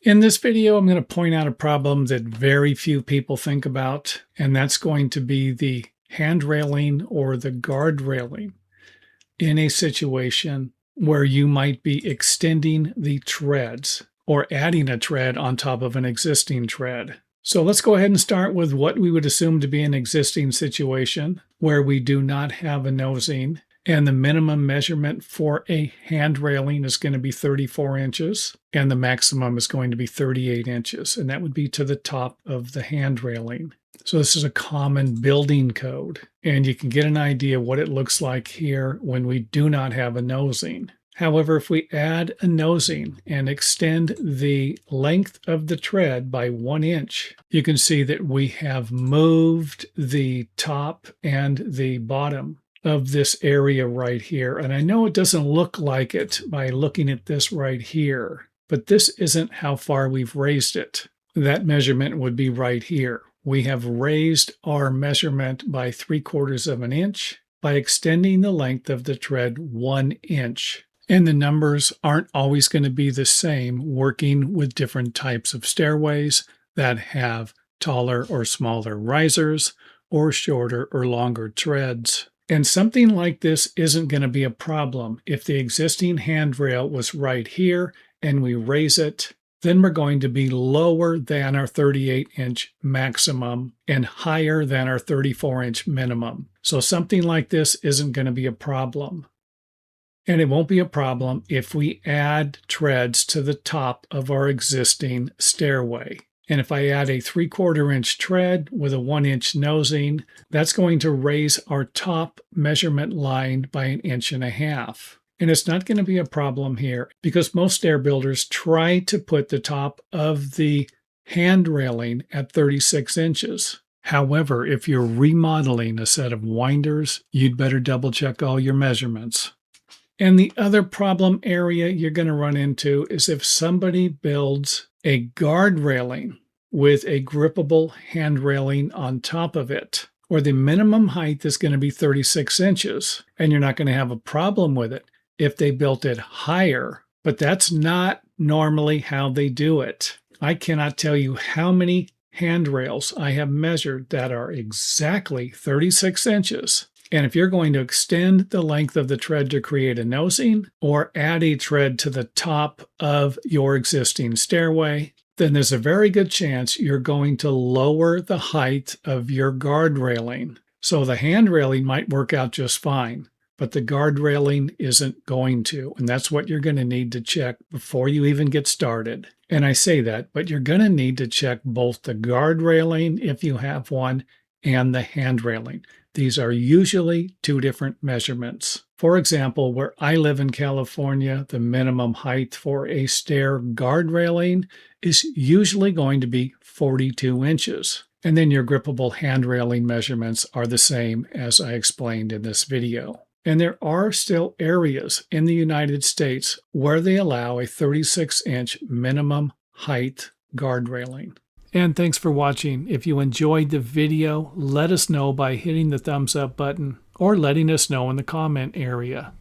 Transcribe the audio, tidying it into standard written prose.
In this video, I'm going to point out a problem that very few people think about, and that's going to be the handrailing or the guardrailing in a situation where you might be extending the treads or adding a tread on top of an existing tread. So let's go ahead and start with what we would assume to be an existing situation where we do not have a nosing, and the minimum measurement for a handrailing is going to be 34 inches, and the maximum is going to be 38 inches, and that would be to the top of the handrailing. So this is a common building code, and you can get an idea what it looks like here when we do not have a nosing. However, if we add a nosing and extend the length of the tread by 1 inch, you can see that we have moved the top and the bottom of this area right here. And I know it doesn't look like it by looking at this right here, but this isn't how far we've raised it. That measurement would be right here. We have raised our measurement by 3/4 of an inch by extending the length of the tread 1 inch. And the numbers aren't always going to be the same working with different types of stairways that have taller or smaller risers or shorter or longer treads. And something like this isn't going to be a problem. If the existing handrail was right here and we raise it, then we're going to be lower than our 38-inch maximum and higher than our 34-inch minimum. So something like this isn't going to be a problem. And it won't be a problem if we add treads to the top of our existing stairway. And if I add a 3/4 inch tread with a 1 inch nosing, that's going to raise our top measurement line by 1.5 inches. And it's not going to be a problem here because most stair builders try to put the top of the handrailing at 36 inches. However, if you're remodeling a set of winders, you'd better double check all your measurements. And the other problem area you're going to run into is if somebody builds a guard railing with a grippable hand railing on top of it, where the minimum height is going to be 36 inches, and you're not going to have a problem with it if they built it higher, but that's not normally how they do it. I cannot tell you how many handrails I have measured that are exactly 36 inches. And if you're going to extend the length of the tread to create a nosing or add a tread to the top of your existing stairway, then there's a very good chance you're going to lower the height of your guard railing. So the hand railing might work out just fine, but the guard railing isn't going to. And that's what you're going to need to check before you even get started. And I say that, but you're going to need to check both the guard railing, if you have one, and the hand railing. These are usually two different measurements. For example, where I live in California, the minimum height for a stair guard railing is usually going to be 42 inches. And then your grippable hand railing measurements are the same as I explained in this video. And there are still areas in the United States where they allow a 36-inch minimum height guard railing. And thanks for watching. If you enjoyed the video, let us know by hitting the thumbs up button or letting us know in the comment area.